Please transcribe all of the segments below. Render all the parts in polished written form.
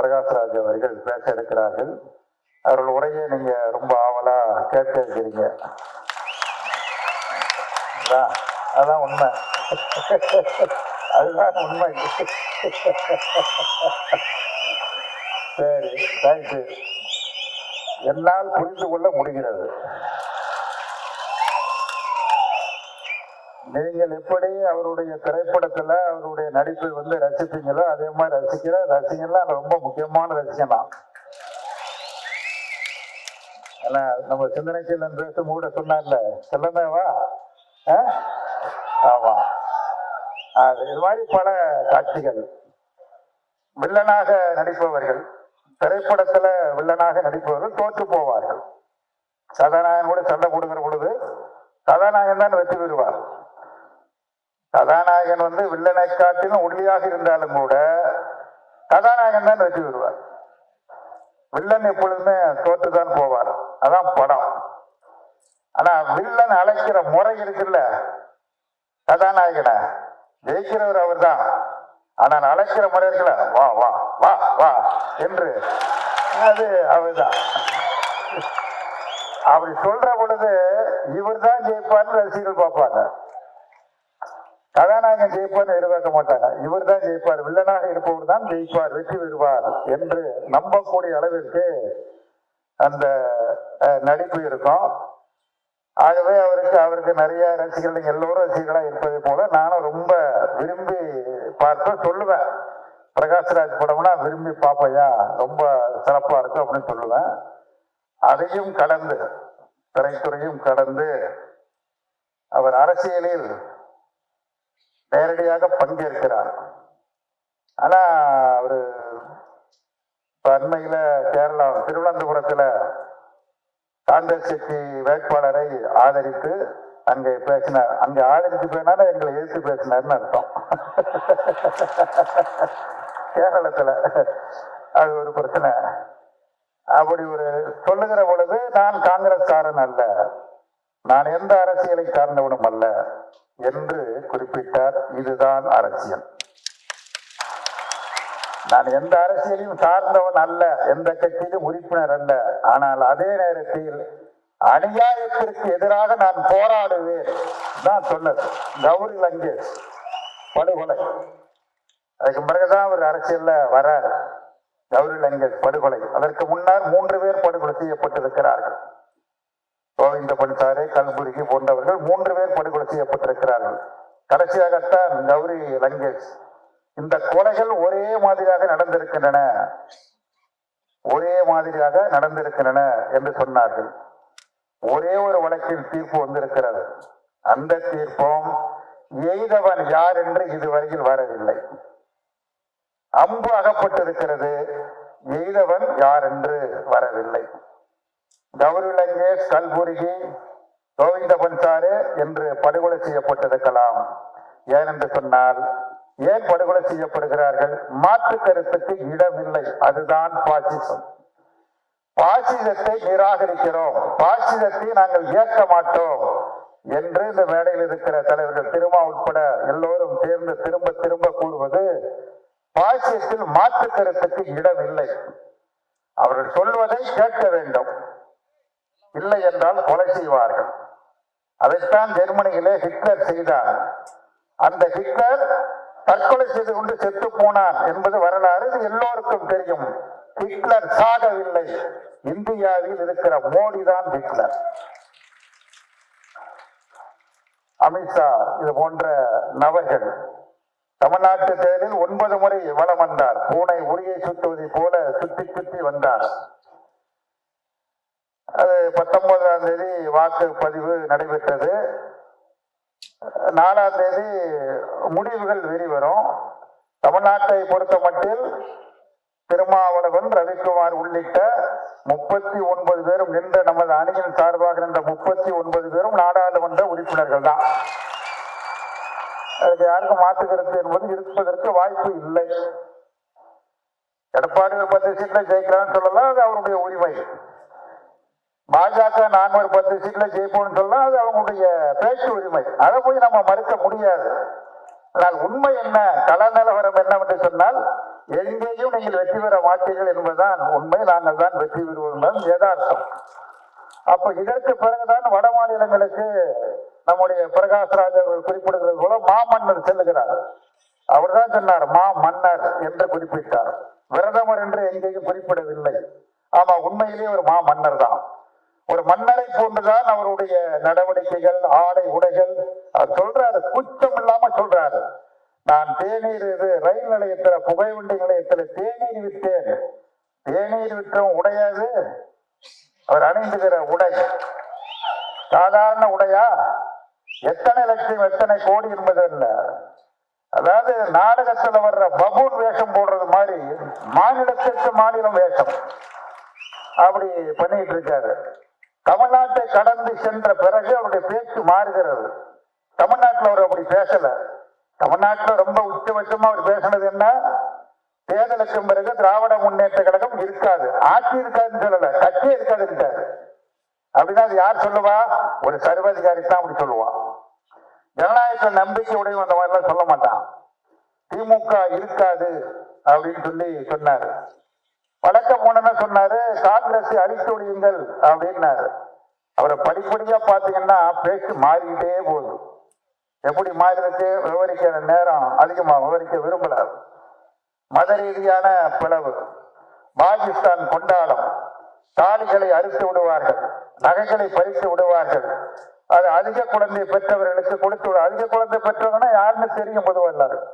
பிரகாஷ்ராஜ் அவர்கள் பேச இருக்கிறார்கள். அவர்கள் உரையை நீங்க ரொம்ப ஆவலா கேட்க இருக்கிறீங்க. அதான் உண்மை, அதுதான் உண்மை. சரி, தேங்க்யூ. என்னால் புரிந்து கொள்ள முடிகிறது. நீங்கள் எப்படி அவருடைய திரைப்படத்துல அவருடைய நடிப்பை ரசிப்பீங்களோ அதே மாதிரி ரசிக்கிற ரசிகன்லாம் ரொம்ப முக்கியமான ரசிகன் தான். நம்ம சிந்தனைக்கு பேச மூட சொன்னார்ல செல்லமேவா. ஆமா, இது மாதிரி பல காட்சிகள். வில்லனாக நடிப்பவர்கள், திரைப்படத்துல வில்லனாக நடிப்பவர்கள் தோற்று போவார்கள். கதாநாயகன் கூட சண்டை போடுகிற பொழுது கதாநாயகன் தான் வெற்றி பெறுவார். கதாநாயகன் வில்லனை காட்டிலும் ஒளியாக இருந்தாலும் கூட கதாநாயகன் தான் வெற்றி பெறுவார். வில்லன் எப்பொழுதுமே தோற்றுதான் போவார். அதான் படம். ஆனா வில்லன் அழைக்கிற முறை இருக்குல்ல, கதாநாயகனை ஜெயிக்கிறவர் அவர் தான். ஆனால் அழைக்கிற முறை இருக்குல்ல, வா வா வா வா என்று, அது அவர்தான். அப்படி சொல்ற பொழுது இவர் தான் ஜெயிப்பார்னு ரசிகர்கள் பார்ப்பாங்க. கதாநாயகன் ஜெயிப்பார்னு எதிர்பார்க்க மாட்டாங்க. இவர் தான் ஜெயிப்பார், வில்லனாக இருப்பவர் தான் ஜெயிப்பார், வெற்றி பெறுவார் என்று நம்பக்கூடிய அளவிற்கு அந்த நடிப்பு இருக்கும். ஆகவே அவருக்கு நிறைய ரசிகர்கள், எல்லோரும் ரசிகர்களா இருப்பதை போல நானும் ரொம்ப விரும்பி பார்ப்பேன். சொல்லுவேன், பிரகாஷ்ராஜ் படம்னா விரும்பி பார்ப்பையா, ரொம்ப சிறப்பா இருக்கும் அப்படின்னு சொல்லுவேன். அதையும் கடந்து, திரைத்துறையும் கடந்து அவர் அரசியலில் நேரடியாக பங்கேற்கிறார். ஆனா அவரு அண்மையில கேரளா திருவனந்தபுரத்துல காங்கிரஸ் கட்சி வேட்பாளரை ஆதரித்து அங்கே பேசினார். அங்கே ஆதரித்து பேசினாலும் எங்களை எதிர்த்து பேசினார்னு அர்த்தம். கேரளத்துல அது ஒரு பிரச்சனை. அப்படி ஒரு சொல்லுகிற பொழுது நான் காங்கிரஸ்காரன் அல்ல, நான் எந்த அரசியலை சார்ந்தவனும் அல்ல என்று குறிப்பிட்டார். இதுதான் அரசியல். நான் எந்த அரசியலையும் சார்ந்தவன் அல்ல, எந்த கட்சியிலும் உறுப்பினர் அல்ல. ஆனால் அதே நேரத்தில் அநியாயத்திற்கு எதிராக நான் போராடுவேன் தான் சொன்னது. கௌரி லங்கேஷ் படுகொலை, அதுக்கு பிறகுதான் அவர் அரசியல்ல வரார். கௌரி லங்கேஷ் படுகொலை, அதற்கு முன்னர் 3 பேர் படுகொலை செய்யப்பட்டிருக்கிறார்கள். கோவிந்த பன்சாரே, கல்புர்கி போன்றவர்கள் 3 பேர் படுகொலை செய்யப்பட்டிருக்கிறார்கள். கடைசியாகத்தான் கௌரி லங்கேஷ். இந்த கொலைகள் ஒரே மாதிரியாக நடந்திருக்கின்றன, ஒரே மாதிரியாக நடந்திருக்கின்றன என்று சொன்னார்கள். ஒரே ஒரு வழக்கில் தீர்ப்பு வந்திருக்கிறது. அந்த தீர்ப்பும் எய்தவன் யார் என்று இதுவரையில் வரவில்லை. அம்பு அகப்பட்டிருக்கிறது, எய்தவன் யார் என்று வரவில்லை. கௌரி லங்கேஷ், கல்புர்கி, கோவிந்த பன்சாரே என்று படுகொலை செய்யப்பட்டிருக்கலாம். ஏனென்று சொன்னால், ஏன் படுகொலை செய்யப்படுகிறார்கள்? மாற்று கருத்துக்கு இடமில்லை. அதுதான் பாசிசம். பாசிசத்தை நிராகரிக்கிறோம், பாசிசத்தை நாங்கள் ஏற்க மாட்டோம் என்று இந்த மேடையில் இருக்கிற தலைவர்கள் திருமா உட்பட எல்லோரும் சேர்ந்து திரும்ப திரும்ப கூறுவது, பாசிசத்தில் மாற்று கருத்துக்கு இடமில்லை. அவர்கள் சொல்வதை கேட்க வேண்டும், இல்லை என்றால் கொலை செய்வார்கள். அதைத்தான் ஜெர்மனியிலே ஹிட்லர் செய்தார். அந்த ஹிட்லர் தற்கொலை செய்து கொண்டு செத்து போனான் என்பது வரலாறு, இது எல்லோருக்கும் தெரியும். ஹிட்லர் சாகவில்லை. இந்தியாவில் இருக்கிற மோடி தான் ஹிட்லர். அமித்ஷா இது போன்ற நபர்கள் தமிழ்நாட்டு தேர்தலில் 9 முறை வலம் வந்தார். பூனை உரியை சுற்றுவதை போல சுற்றி சுற்றி வந்தார். அது 19ஆம் தேதி வாக்குப்பதிவு நடைபெற்றது. 4ஆம் தேதி முடிவுகள் வெளிவரும். தமிழ்நாட்டை பொறுத்த மட்டில் திருமாவளவன், ரவிக்குமார் உள்ளிட்ட 39 பேரும் நின்ற நமது அணியின் சார்பாக நின்ற 39 பேரும் நாடாளுமன்ற உறுப்பினர்கள் தான். அதுக்கு யாருக்கும் மாற்று கருத்து என்பது இருப்பதற்கு வாய்ப்பு இல்லை. எடப்பாடி 10 சீட்ல ஜெயிக்கிறான்னு சொல்லலாம், அது அவருடைய உரிமை. பாஜக 410 சீட்ல ஜெயிப்போம்னு சொல்லலாம், அது அவங்களுடைய பேச்சு உரிமை. அதை போய் நம்ம மறுக்க முடியாது. ஆனால் உண்மை என்ன, கள நிலவரம் என்னவென்று சொன்னால், எங்கேயும் நீங்கள் வெற்றி பெற மாட்டீர்கள் என்பதுதான் உண்மை. நாங்கள் தான் வெற்றி பெறுவோம் யதார்த்தம். அப்ப இதற்கு பிறகுதான் வட மாநிலங்களுக்கு நம்முடைய பிரகாஷ்ராஜ் அவர்கள் குறிப்பிடுகிறது போல மாமன்னர் செல்லுகிறார். அவர் தான் சொன்னார் மா மன்னர் என்று குறிப்பிட்டார். பிரதமர் என்று எங்கேயும் குறிப்பிடவில்லை. ஆமா, உண்மையிலேயே ஒரு மா மன்னர் தான். ஒரு மன்னரை போன்றுதான் அவருடைய நடவடிக்கைகள், ஆடை, உடைகள். அவர் சொல்றாரு, குற்றம் இல்லாம சொல்றாரு. நான் தேநீர் ரயில் நிலையத்துல, புகைவண்டி நிலையத்துல தேநீர் விற்றேன். தேநீர் விற்றவும் உடையாது. அவர் அணிந்துகிற உடை சாதாரண உடையா? எத்தனை லட்சம் எத்தனை கோடி என்பது அல்ல. அதாவது நாடகத்துல வர்ற பபூன் வேஷம் போடுறது மாதிரி மாநிலத்திற்கு மாநிலம் வேஷம் அப்படி பண்ணிட்டு இருக்காரு. தமிழ்நாட்டை கடந்து சென்ற பிறகு அவருடைய பேச்சு மாறுகிறது. தமிழ்நாட்டில் அவர் அப்படி பேசல. தமிழ்நாட்டில் ரொம்ப உச்சபட்சமா அவர் பேசினது என்ன? தேர்தலுக்கு பிறகு திராவிட முன்னேற்ற கழகம் இருக்காது, ஆட்சி இருக்காதுன்னு சொல்லல, கட்சி இருக்காதுன்னு. அப்படின்னா அது யார் சொல்லுவா? ஒரு சர்வாதிகாரி தான் அப்படி சொல்லுவான். ஜனநாயகத்தில் நம்பிக்கை உடையும் அந்த மாதிரிலாம் சொல்ல மாட்டான். திமுக இருக்காது அப்படின்னு சொல்லி சொன்னாரு. வழக்கம் போன சொன்னாரு, காங்கிரஸ் அழித்து விடுங்கள் அப்படின்னாரு. அவரை படிப்படியா பாத்தீங்கன்னா பேச்சு மாறிக்கிட்டே போகுது. எப்படி மாறி இருக்கு விவரிக்கிற நேரம் அதிகமா விவரிக்க விரும்பல. மத ரீதியான பிளவு, பாகிஸ்தான் கொண்டாடம், தாலிகளை அறுத்து விடுவார்கள், நகைகளை பறித்து விடுவார்கள். அது அதிக குழந்தை பெற்றவர்களுக்கு கொடுத்து விட. அதிக குழந்தை பெற்றவங்கன்னா யாருன்னு தெரியும் பொதுவாக எல்லாரும்.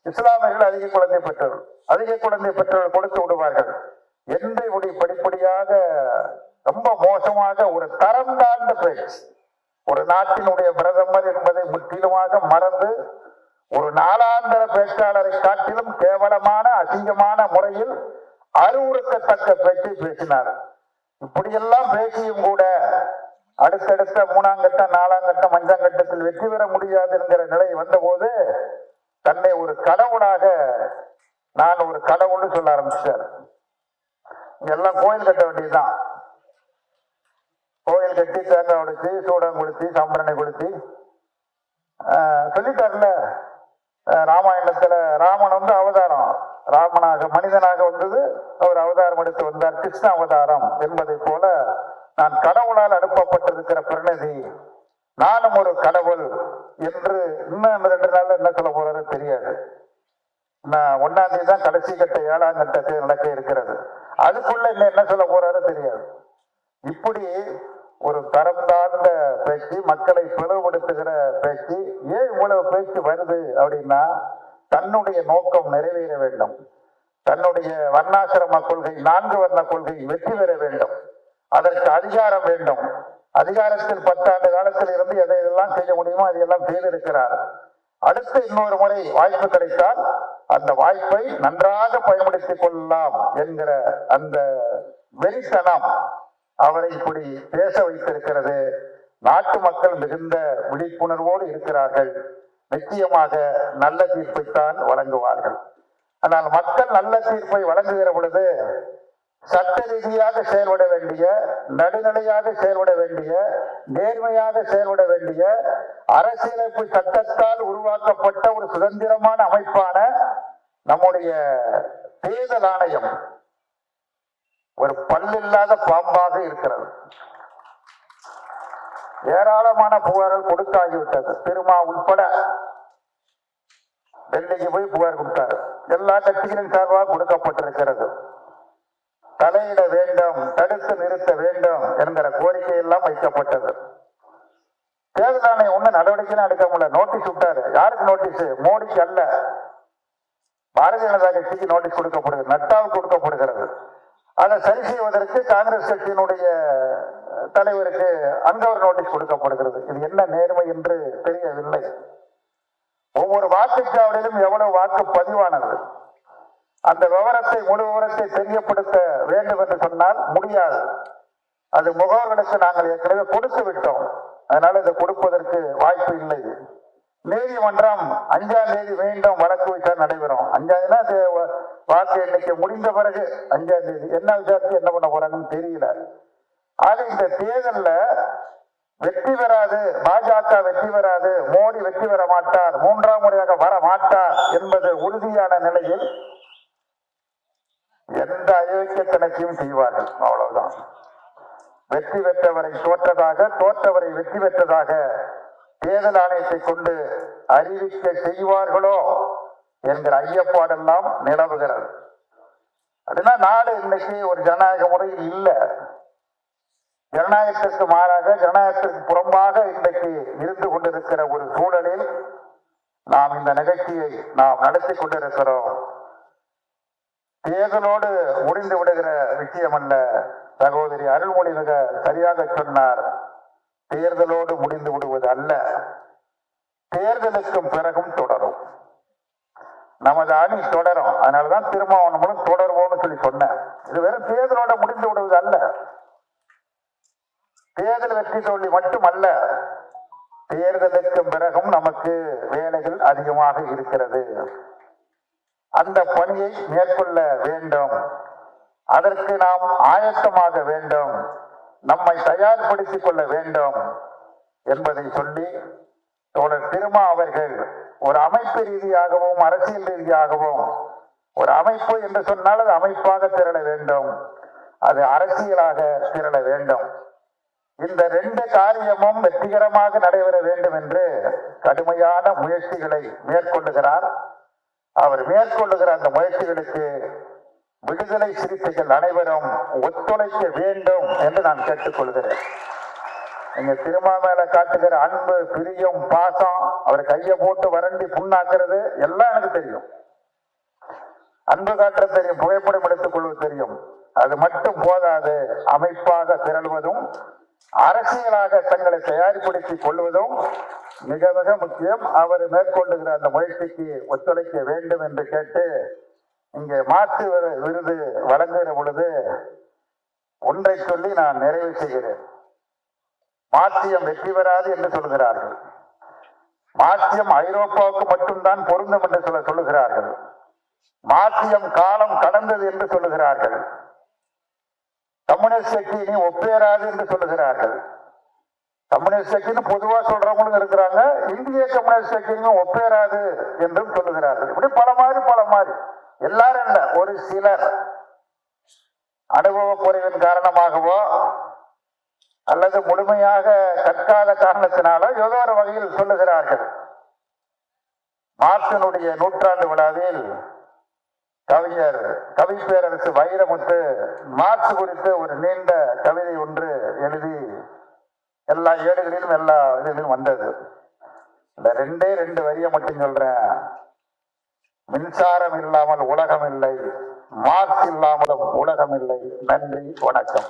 இஸ்லாமியர்கள் அதிக குழந்தை பெற்றவர்கள், அதிக குழந்தை பெற்றவர்கள் கொடுத்து விடுவார்கள் என்று இப்படி படிப்படியாக ரொம்ப மோசமாக ஒரு தரம் தாழ்ந்த பேச்சு. ஒரு நாட்டினுடைய பிரதமர் என்பதை முற்றிலுமாக மறந்து ஒரு நாளாந்தர பேச்சாளரை காட்டிலும் கேவலமான அசிங்கமான முறையில் அறிவுறுத்தத்தக்க பேச்சை பேசினார். இப்படியெல்லாம் பேசியும் கூட அடுத்தடுத்த 3ஆம் கட்டம், 4ஆம் கட்டம், 5ஆம் கட்டத்தில் வெற்றி பெற முடியாது என்கிற நிலை வந்தபோது தன்னை ஒரு கடவுளாக, நான் ஒரு கடவுள்னு சொல்ல ஆரம்பிச்சார். எல்லாம் கோயில் கட்ட வேண்டியதுதான். கோயில் கட்டி தேங்காய் உடைச்சி சூடம் கொடுத்து சம்பரணை கொடுத்து சொல்லிட்டார்ல. ராமாயணத்துல ராமன் அவதாரம், ராமனாக மனிதனாக வந்தது, அவர் அவதாரம் எடுத்து வந்தார், கிருஷ்ண அவதாரம் என்பதை போல நான் கடவுளால் அனுப்பப்பட்டிருக்கிற பிரதிநிதி, நானும் ஒரு கடவுள் என்று இன்னும் 2 நாள்ல என்ன சொல்ல போறாரு தெரியாது. நான் 1ஆம் தேதி தான் கடைசி கட்ட 7ஆம் கட்டத்தில் நடக்க இருக்கிறது. அதுக்குள்ள என்ன சொல்ல போறாரு தெரியாது. இப்படி ஒரு தரம் தாழ்ந்த பேச்சு, மக்களை பிளவுபடுத்துகிற பேச்சு. ஏன் இவ்வளவு பேச்சு வருது அப்படின்னா, தன்னுடைய நோக்கம் நிறைவேற வேண்டும். தன்னுடைய வர்ணாசிரம கொள்கை, 4 வர்ண கொள்கை வெற்றி பெற வேண்டும். அதற்கு அதிகாரம் வேண்டும். அதிகாரத்தில் 10 ஆண்டு காலத்தில் இருந்து எதையெல்லாம் செய்ய முடியுமோ அதையெல்லாம் செய்திருக்கிறார். அடுத்து இன்னொரு முறை வாய்ப்பு கிடைத்தால் அந்த வாய்ப்பை நன்றாக பயன்படுத்திக் கொள்ளலாம் என்கிற அந்த வெறித்தனம் அவரை இப்படி பேச வைத்திருக்கிறது. நாட்டு மக்கள் மிகுந்த விழிப்புணர்வோடு இருக்கிறார்கள். நிச்சயமாக நல்ல தீர்ப்பைத்தான் வழங்குவார்கள். ஆனால் மக்கள் நல்ல தீர்ப்பை வழங்குகிற பொழுது சட்ட ரீதியாக செயல்பட வேண்டிய, நடுநிலையாக செயல்பட வேண்டிய, நேர்மையாக செயல்பட வேண்டிய, அரசியலமைப்பு சட்டத்தால் உருவாக்கப்பட்ட ஒரு சுதந்திரமான அமைப்பான நம்முடைய தேர்தல் ஆணையம் ஒரு பல்லில்லாத பாம்பாக இருக்கிறது. ஏராளமான புகார்கள் கொடுத்தாகிவிட்டது. திருமா உட்பட டெல்லிக்கு போய் புகார் கொடுத்தாரு. எல்லா கட்சிகளின் சார்பாக கொடுக்கப்பட்டிருக்கிறது. தலையிட வேண்டும், தடுத்து நிறுத்த வேண்டும் என்கிற கோரிக்கை எல்லாம் வைக்கப்பட்டது. தேர்தல் ஆணையம் ஒண்ணு நடவடிக்கை எடுக்க முடியல. நோட்டீஸ் விட்டாரு. யாருக்கு நோட்டீஸ்? மோடிக்கு அல்ல, பாரதிய ஜனதா கட்சிக்கு நோட்டீஸ் கொடுக்கப்படுகிறது, நட்டாவுக்கு கொடுக்கப்படுகிறது. அதை சரி செய்வதற்கு காங்கிரஸ் கட்சியினுடைய தலைவருக்கு அங்க ஒரு நோட்டீஸ் கொடுக்கப்படுகிறது. இது என்ன நேர்மை என்று தெரியவில்லை. ஒவ்வொரு வாக்குச்சாவடியிலும் எவ்வளவு வாக்கு பதிவானது, அந்த விவரத்தை, முழு விவரத்தை தெரியப்படுத்த வேண்டும் என்று சொன்னால் முடியாது. அது முகவர்களுக்கு நாங்கள் ஏற்கனவே கொடுத்து விட்டோம். அதனால இதை கொடுப்பதற்கு வாய்ப்பு இல்லை. நீதிமன்றம் 5ஆம் தேதி மீண்டும் வழக்கு விசாரணை நடைபெறும். 5ஆம் தேதி வாக்கு எண்ணிக்கை முடிந்த பிறகு 5ஆம் தேதி என்ன விசாரித்து என்ன பண்ண போறாங்கன்னு தெரியல. ஆக இந்த தேர்தல்ல வெற்றி பெறாது, பாஜக வெற்றி பெறாது, மோடி வெற்றி பெற மாட்டார், 3ஆம் முறையாக வர மாட்டார் என்பது உறுதியான நிலையில் எந்த அயோக்கியத்தனத்தையும் செய்வார்கள். அவ்வளவுதான். வெற்றி பெற்றவரை தோற்றதாக, தோற்றவரை வெற்றி பெற்றதாக தேர்தல் ஆணையத்தை கொண்டு அறிவிக்க செய்வார்களோ என்கிற ஐயப்பாடெல்லாம் நிலவுகிறது. அப்படின்னா நாடு இன்னைக்கு ஒரு ஜனநாயக முறையில் இல்லை. ஜனநாயகத்திற்கு மாறாக, ஜனநாயகத்திற்கு புறம்பாக இன்றைக்கு இருந்து கொண்டிருக்கிற ஒரு சூழலில் நாம் இந்த நிகழ்ச்சியை நாம் நடத்தி கொண்டிருக்கிறோம். தேர்தலோடு முடிந்து விடுகிற விஷயம் அல்ல. சகோதரி அருள்மொழி மிக சரியாக சொன்னார். தேர்தலோடு முடிந்து விடுவது அல்ல, தேர்தலுக்கும் பிறகும் தொடரும். நமது அணி தொடரும். அதனாலதான் திருமாவளவனும் தொடர்வோம்னு சொல்லி சொன்னேன். இது வெறும் தேர்தலோட முடிந்து விடுவது அல்ல, தேர்தல் வெற்றி தோல்வி மட்டுமல்ல, தேர்தலுக்கும் பிறகும் நமக்கு வேலைகள் அதிகமாக இருக்கிறது. அந்த பணியை மேற்கொள்ள வேண்டும். அதற்கு நாம் ஆயத்தமாக வேண்டும், நம்மை தயார்படுத்திக் கொள்ள வேண்டும் என்பதை சொல்லி தோழர் திருமா அவர்கள் ஒரு அமைப்பு ரீதியாகவும் அரசியல் ரீதியாகவும், ஒரு அமைப்பு என்று சொன்னால் அது அமைப்பாக திரள வேண்டும், அது அரசியலாக திரள வேண்டும். இந்த ரெண்டு காரியமும் வெற்றிகரமாக நடைபெற வேண்டும் என்று கடுமையான முயற்சிகளை மேற்கொள்ளுகிறார். அவர் மேற்கொள்ளுகிற அந்த முயற்சிகளுக்கு விடுதலை சிறுத்தைகள் அனைவரும் ஒத்துழைக்க வேண்டும் என்று நான் கேட்டுக்கொள்கிறேன். நீங்க திருமா மேல காட்டுகிற அன்பு, பிரியம், பாசம், அவர் கையை போட்டு வறண்டி புண்ணாக்குறது எல்லாம் எனக்கு தெரியும். அன்பு காட்ட தெரியும், புகைப்படம் எடுத்துக் கொள்வது தெரியும். அது மட்டும் போதாது, அமைப்பாக திரள்வதும் அரசியலாக தங்களை தயார்படுத்திக் கொள்வதும் மிக மிக முக்கியம். அவர் மேற்கொள்ளுகிற அந்த முயற்சிக்கு ஒத்துழைக்க வேண்டும் என்று கேட்டு, இங்கே மாற்று விருது வழங்குகிற பொழுது ஒன்றை சொல்லி நான் நிறைவு செய்கிறேன். மாற்றியம் வெற்றி பெறாது என்று சொல்கிறார்கள். மாற்றியம் ஐரோப்பாவுக்கு மட்டும்தான் பொருந்தும் என்று சொல்லுகிறார்கள். மாற்றியம் காலம் கடந்தது என்று சொல்லுகிறார்கள். கம்யூனிஸ்ட் கட்சி இனி ஒப்பேறாது என்று சொல்லுகிறார்கள். கம்யூனிஸ்ட் கட்சின்னு பொதுவா சொல்றவங்களும் இருக்கிறாங்க. இந்திய கம்யூனிஸ்ட் கட்சியும் ஒப்பேறாது என்றும் சொல்லுகிறார்கள். இப்படி பல மாதிரி எல்லாரும் இல்ல, ஒரு சிலர் அனுபவ குறைவின் காரணமாகவோ அல்லது முழுமையாக கற்காத காரணத்தினாலோ ஏதோ ஒரு வகையில் சொல்லுகிறார்கள். மார்க்சினுடைய நூற்றாண்டு விழாவில் கவிஞர் கவிப்பேரரசு வைரமுத்து மார்க்ஸ் குறித்து ஒரு நீண்ட கவிதை ஒன்று எழுதி எல்லா ஏடுகளிலும் எல்லா இதுகளிலும் வந்தது. இந்த ரெண்டு வரியை மட்டும் சொல்றேன். மின்சாரம் இல்லாமல் உலகம் இல்லை, மார்க்ஸ் இல்லாமலும் உலகம் இல்லை. நன்றி, வணக்கம்.